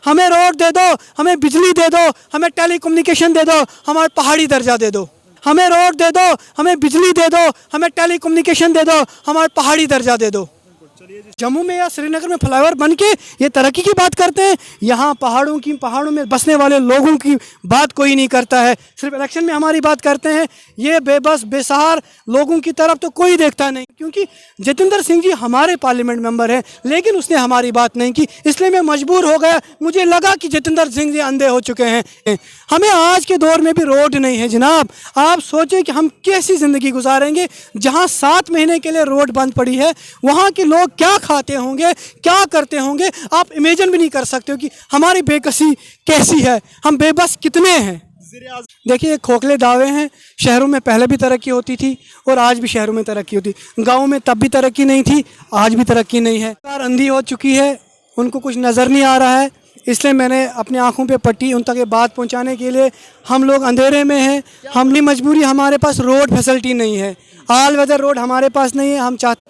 हमें रोड दे दो, हमें बिजली दे दो, हमें टेलीकम्युनिकेशन दे दो, हमारा पहाड़ी दर्जा दे दो। हमें रोड दे दो, हमें बिजली दे दो, हमें टेलीकम्युनिकेशन दे दो, हमारा पहाड़ी दर्जा दे दो। जम्मू में या श्रीनगर में फ्लाईओवर बन के ये तरक्की की बात करते हैं। यहाँ पहाड़ों में बसने वाले लोगों की बात कोई नहीं करता है। सिर्फ इलेक्शन में हमारी बात करते हैं। ये बेबस बेसहार लोगों की तरफ तो कोई देखता नहीं, क्योंकि जतिंदर सिंह जी हमारे पार्लियामेंट मेंबर हैं, लेकिन उसने हमारी बात नहीं की, इसलिए मैं मजबूर हो गया। मुझे लगा कि जतिंदर सिंह जी अंधे हो चुके हैं। हमें आज के दौर में भी रोड नहीं है जनाब। आप सोचें कि हम कैसी ज़िंदगी गुजारेंगे जहाँ 7 महीने के लिए रोड बंद पड़ी है। वहाँ के लोग क्या खाते होंगे, क्या करते होंगे, आप इमेजिन भी नहीं कर सकते हो कि हमारी बेकसी कैसी है, हम बेबस कितने हैं। देखिए, खोखले दावे हैं। शहरों में पहले भी तरक्की होती थी और आज भी शहरों में तरक्की होती। गाँव में तब भी तरक्की नहीं थी, आज भी तरक्की नहीं है। सरकार अंधी हो चुकी है, उनको कुछ नज़र नहीं आ रहा है, इसलिए मैंने अपनी आंखों पे पट्टी उन तक ये बात पहुंचाने के लिए। हम लोग अंधेरे में हैं, हमने मजबूरी, हमारे पास रोड फैसिलिटी नहीं है, ऑल वेदर रोड हमारे पास नहीं है। हम चाहते।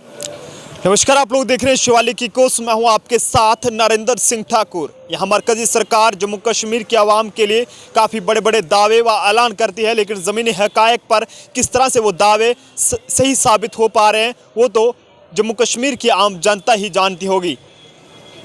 नमस्कार, आप लोग देख रहे हैं शिवालिक की कोस। मैं हूं आपके साथ नरेंद्र सिंह ठाकुर। यहाँ मरकजी सरकार जम्मू कश्मीर के आवाम के लिए काफ़ी बड़े बड़े दावे व ऐलान करती है, लेकिन ज़मीनी हक़ाइक़ पर किस तरह से वो दावे सही साबित हो पा रहे हैं वो तो जम्मू कश्मीर की आम जनता ही जानती होगी।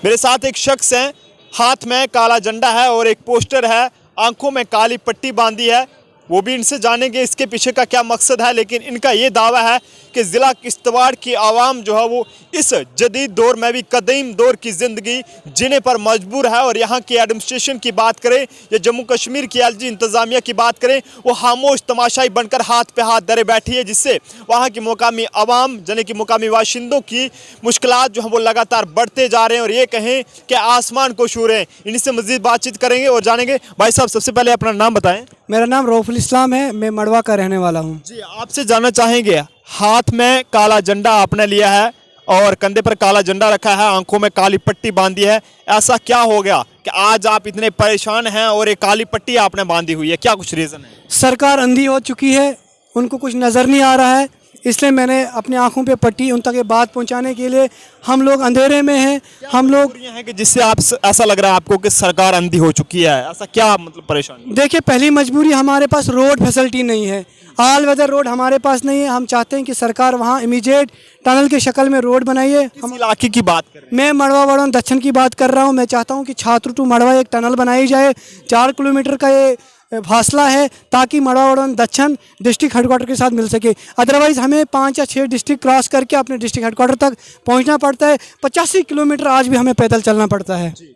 मेरे साथ एक शख्स हैं, हाथ में काला झंडा है और एक पोस्टर है, आंखों में काली पट्टी बांधी है। वो भी इनसे जानेंगे इसके पीछे का क्या मकसद है। लेकिन इनका ये दावा है कि ज़िला किश्तवाड़ की आवाम जो है वो इस जदीद दौर में भी कदीम दौर की ज़िंदगी जीने पर मजबूर है। और यहाँ की एडमिनिस्ट्रेशन की बात करें या जम्मू कश्मीर की एलजी इंतज़ामिया की बात करें, वो खामोश तमाशाई बनकर हाथ पे हाथ धरे बैठी है, जिससे वहाँ की मुकामी आवाम यानी कि मुकामी बाशिंदों की मुश्किलात जो है वो लगातार बढ़ते जा रहे हैं और ये कहें कि आसमान को छू रहे हैं। इनसे मज़ीद बातचीत करेंगे और जानेंगे। भाई साहब, सबसे पहले अपना नाम बताएँ। मेरा नाम रऊफुल इस्लाम है, मैं मड़वा का रहने वाला हूँ। जी, आपसे जानना चाहेंगे, हाथ में काला झंडा आपने लिया है और कंधे पर काला झंडा रखा है, आंखों में काली पट्टी बांधी है, ऐसा क्या हो गया कि आज आप इतने परेशान हैं और एक काली पट्टी आपने बांधी हुई है, क्या कुछ रीज़न है? सरकार अंधी हो चुकी है, उनको कुछ नज़र नहीं आ रहा है, इसलिए मैंने अपनी आंखों पे पट्टी उन तक ये बात पहुंचाने के लिए। हम लोग अंधेरे में हैं, हम लोग हैं कि जिससे आप ऐसा लग रहा है आपको कि सरकार अंधी हो चुकी है, ऐसा क्या मतलब परेशानी? देखिए, पहली मजबूरी, हमारे पास रोड फैसिलिटी नहीं है, ऑल वेदर रोड हमारे पास नहीं है। हम चाहते हैं कि सरकार वहाँ इमीडिएट टनल के शक्ल में रोड बनाइए। हम इलाके की बात कर रहे हैं, मैं मड़वा वड़न दक्षिण की बात कर रहा हूँ। मैं चाहता हूँ कि छात्र टू मड़वा एक टनल बनाई जाए। 4 किलोमीटर का ये फासला है, ताकि मड़वा वड़न दक्षिण डिस्ट्रिक्ट हेडक्वार्टर के साथ मिल सके। अदरवाइज़ हमें 5 या 6 डिस्ट्रिक्ट क्रॉस करके अपने डिस्ट्रिक्ट हेडक्वार्टर तक पहुँचना पड़ता है। 85 किलोमीटर आज भी हमें पैदल चलना पड़ता है। जी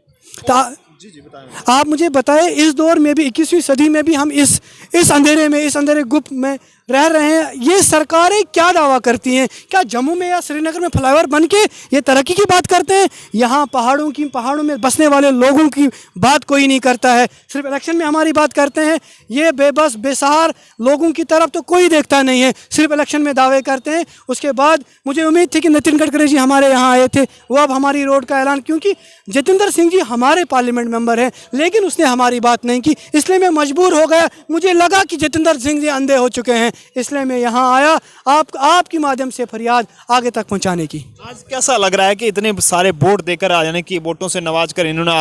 आप मुझे बताएं, इस दौर में भी 21वीं सदी में भी हम इस अंधेरे में, इस अंधेरे गुप्त में रह रहे हैं। ये सरकारें क्या दावा करती हैं? क्या जम्मू में या श्रीनगर में फ्लाईओवर बन के ये तरक्की की बात करते हैं? यहाँ पहाड़ों में बसने वाले लोगों की बात कोई नहीं करता है। सिर्फ इलेक्शन में हमारी बात करते हैं। ये बेबस बेसहार लोगों की तरफ तो कोई देखता नहीं है, सिर्फ इलेक्शन में दावे करते हैं। उसके बाद मुझे उम्मीद थी कि नितिन गडकरी जी हमारे यहाँ आए थे, वो अब हमारी रोड का ऐलान, क्योंकि जतिंदर सिंह जी हमारे पार्लियामेंट मेंबर हैं, लेकिन उसने हमारी बात नहीं की, इसलिए मैं मजबूर हो गया। मुझे लगा कि जतिंदर सिंह जी अंधे हो चुके हैं, इसलिए मैं यहाँ आया आपके माध्यम से फरियाद आगे तक पहुँचाने की। आज कैसा लग रहा है कि इतने सारे वोट देकर आ जाने की, वोटों से नवाज कर इन्होंने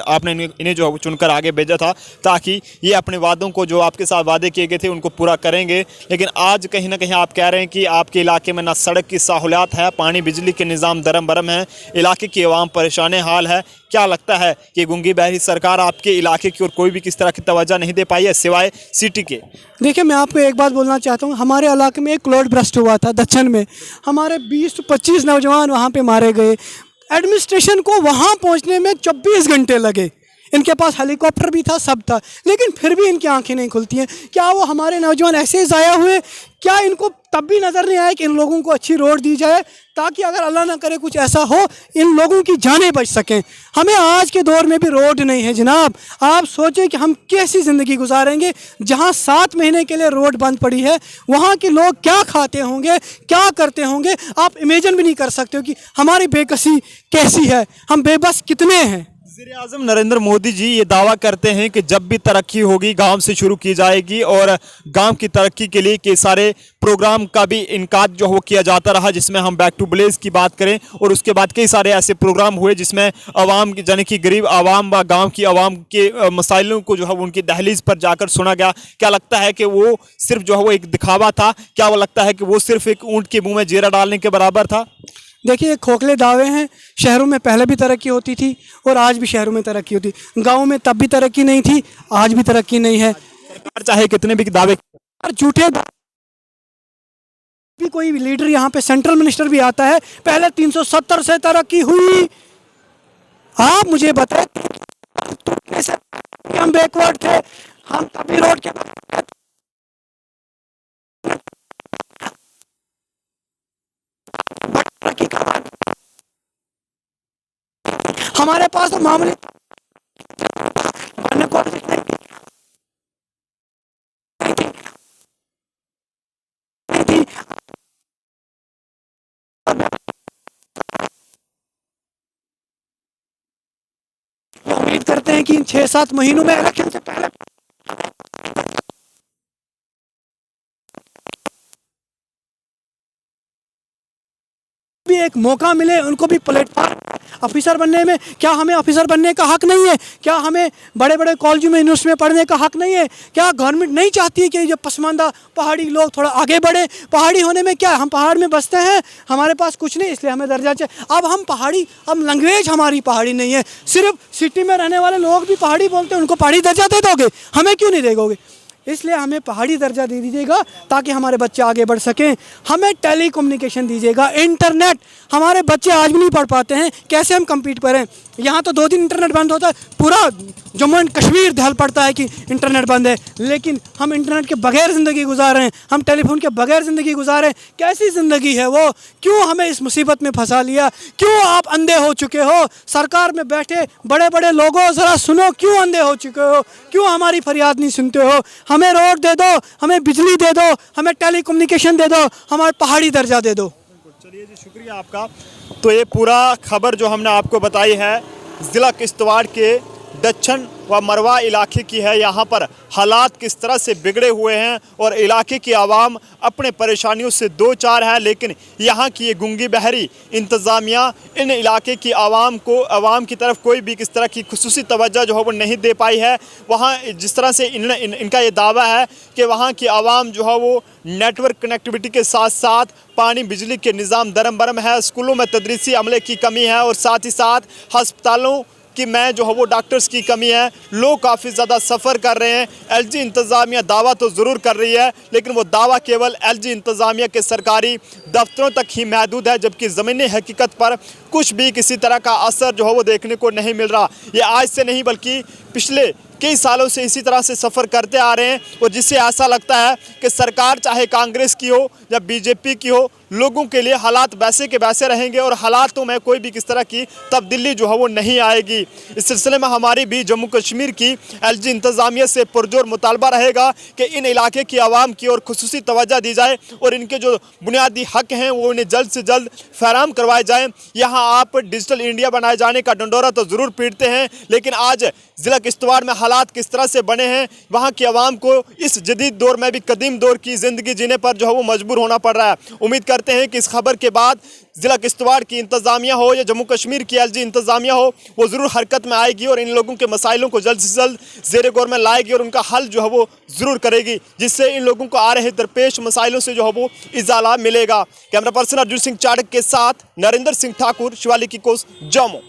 आपने इन्हें जो चुनकर आगे भेजा था, ताकि ये अपने वादों को जो आपके साथ वादे किए गए थे उनको पूरा करेंगे। लेकिन आज कहीं ना कहीं आप कह रहे हैं कि आपके इलाके में ना सड़क की सहूलियात है, पानी बिजली के निज़ाम दरम बरम है, इलाके की आवाम परेशान हाल है। क्या लगता है कि गूंगी बहरी सरकार आपके इलाके की और कोई भी किस तरह की तवज्जो नहीं दे पाई है सिवाय सिटी के? देखिए, मैं आपको एक बात बोलना चाहता हूँ। हमारे इलाके में एक क्लोड ब्रस्ट हुआ था दक्षिण में, हमारे 20 से 25 नौजवान वहाँ पे मारे गए। एडमिनिस्ट्रेशन को वहाँ पहुँचने में 24 घंटे लगे। इनके पास हेलीकॉप्टर भी था, सब था, लेकिन फिर भी इनकी आंखें नहीं खुलती हैं। क्या वो हमारे नौजवान ऐसे ही ज़ाया हुए? क्या इनको तब भी नज़र नहीं आया कि इन लोगों को अच्छी रोड दी जाए, ताकि अगर अल्लाह ना करे कुछ ऐसा हो, इन लोगों की जानें बच सकें? हमें आज के दौर में भी रोड नहीं है जनाब। आप सोचें कि हम कैसी ज़िंदगी गुजारेंगे जहां 7 महीने के लिए रोड बंद पड़ी है। वहां के लोग क्या खाते होंगे, क्या करते होंगे, आप इमेजिन भी नहीं कर सकते हो कि हमारी बेकसी कैसी है, हम बेबस कितने हैं। वज़ीर-ए-आज़म नरेंद्र मोदी जी ये दावा करते हैं कि जब भी तरक्की होगी गांव से शुरू की जाएगी और गांव की तरक्की के लिए कई सारे प्रोग्राम का भी इनकाद जो हो किया जाता रहा, जिसमें हम बैक टू विलेज की बात करें और उसके बाद कई सारे ऐसे प्रोग्राम हुए जिसमें आवाम यानी कि गरीब आवाम व गाँव की आवाम के मसाइलों को जो है उनकी दहलीज पर जाकर सुना गया। क्या लगता है कि वो सिर्फ जो है वो एक दिखावा था? क्या वो लगता है कि वो सिर्फ एक ऊँट के मुँह में जीरा डालने के बराबर था? देखिए, खोखले दावे हैं। शहरों में पहले भी तरक्की होती थी और आज भी शहरों में तरक्की होती, गाँव में तब भी तरक्की नहीं थी, आज भी तरक्की नहीं है। सरकार चाहे कितने भी दावे और झूठे भी कोई लीडर यहाँ पे सेंट्रल मिनिस्टर भी आता है, पहले 370 से तरक्की हुई। आप मुझे बताएं, हम बैकवर्ड थे, हम तभी रोड के तरक्की का बात। हमारे पास तो मामूली उम्मीद करते हैं कि इन 6-7 महीनों में इलेक्शन से पहले भी एक मौका मिले, उनको भी प्लेटफॉर्म ऑफिसर बनने में। क्या हमें ऑफिसर बनने का हक नहीं है? क्या हमें बड़े बड़े कॉलेज में यूनिवर्सिटी में पढ़ने का हक नहीं है? क्या गवर्नमेंट नहीं चाहती है कि जो पसमानदा पहाड़ी लोग थोड़ा आगे बढ़े? पहाड़ी होने में क्या, हम पहाड़ में बसते हैं, हमारे पास कुछ नहीं, इसलिए हमें दर्जा चाहिए। अब हम पहाड़ी, अब लैंग्वेज हमारी पहाड़ी नहीं है, सिर्फ सिटी में रहने वाले लोग भी पहाड़ी बोलते हैं, उनको पहाड़ी दर्जा दे दोगे? हमें क्यों नहीं दोगे? इसलिए हमें पहाड़ी दर्जा दे दीजिएगा ताकि हमारे बच्चे आगे बढ़ सकें। हमें टेलीकम्युनिकेशन दीजिएगा, इंटरनेट। हमारे बच्चे आज भी नहीं पढ़ पाते हैं, कैसे हम कम्पीट करें? यहाँ तो 2 दिन इंटरनेट बंद होता है, पूरा जम्मू एंड कश्मीर दहल पड़ता है कि इंटरनेट बंद है, लेकिन हम इंटरनेट के बगैर ज़िंदगी गुजार रहे हैं, हम टेलीफोन के बगैर ज़िंदगी गुजार रहे हैं। कैसी ज़िंदगी है वो? क्यों हमें इस मुसीबत में फंसा लिया? क्यों आप अंधे हो चुके हो? सरकार में बैठे बड़े बड़े लोगों, ज़रा सुनो, क्यों अंधे हो चुके हो? क्यों हमारी फरियाद नहीं सुनते हो? हमें रोड दे दो, हमें बिजली दे दो, हमें टेलीकम्युनिकेशन दे दो, हमारे पहाड़ी दर्जा दे दो। चलिए जी, शुक्रिया आपका। तो ये पूरा खबर जो हमने आपको बताई है ज़िला किश्तवाड़ के दक्षिण व मरवा इलाके की है। यहाँ पर हालात किस तरह से बिगड़े हुए हैं और इलाके की आवाम अपने परेशानियों से दो चार है, लेकिन यहाँ की ये गूंगी बहरी इंतज़ामिया इन इलाके की आवाम की तरफ कोई भी किस तरह की खुसूसी तवज्जो जो है वो नहीं दे पाई है। वहाँ जिस तरह से इनका ये दावा है कि वहाँ की आवाम जो है वो नेटवर्क कनेक्टिविटी के साथ साथ पानी बिजली के निज़ाम दरम बरम है, स्कूलों में तदरीसी अमले की कमी है और साथ ही साथ अस्पतालों कि मैं जो है वो डॉक्टर्स की कमी है। लोग काफ़ी ज़्यादा सफ़र कर रहे हैं। एलजी इंतज़ामिया दावा तो ज़रूर कर रही है, लेकिन वो दावा केवल एलजी इंतज़ामिया के सरकारी दफ्तरों तक ही महदूद है, जबकि ज़मीनी हकीकत पर कुछ भी किसी तरह का असर जो है वो देखने को नहीं मिल रहा। ये आज से नहीं बल्कि पिछले कई सालों से इसी तरह से सफ़र करते आ रहे हैं और जिससे ऐसा लगता है कि सरकार चाहे कांग्रेस की हो या बीजेपी की हो, लोगों के लिए हालात वैसे के वैसे रहेंगे और हालातों में कोई भी किस तरह की तब्दीली जो है वो नहीं आएगी। इस सिलसिले में हमारी भी जम्मू कश्मीर की एलजी इंतज़ामिया से पुरजोर मुतालबा रहेगा कि इन इलाके की आवाम की और खुसूसी तवज्जो दी जाए और इनके जो बुनियादी हक हैं वो इन्हें जल्द से जल्द फराहम करवाए जाएँ। यहाँ आप डिजिटल इंडिया बनाए जाने का डंडोरा तो ज़रूर पीटते हैं, लेकिन आज ज़िला किश्तवाड़ में हालात किस तरह से बने हैं, वहाँ की आवाम को इस जदीद दौर में भी कदीम दौर की ज़िंदगी जीने पर जो है वो मजबूर होना पड़ रहा है। उम्मीद करते हैं कि इस खबर के बाद ज़िला किश्तवाड़ की इंतज़ामिया हो या जम्मू कश्मीर की एलजी इंतज़ामिया हो, वो ज़रूर हरकत में आएगी और इन लोगों के मसाइलों को जल्द से जल्द ज़ेर गौर में लाएगी और उनका हल जो है वो ज़रूर करेगी, जिससे इन लोगों को आ रहे दरपेश मसाइलों से जो है वो इजाला मिलेगा। कैमरा पर्सन अर्जुन सिंह चाड़क के साथ नरेंद्र सिंह ठाकुर, शिवालिक की कोस, जम्मू।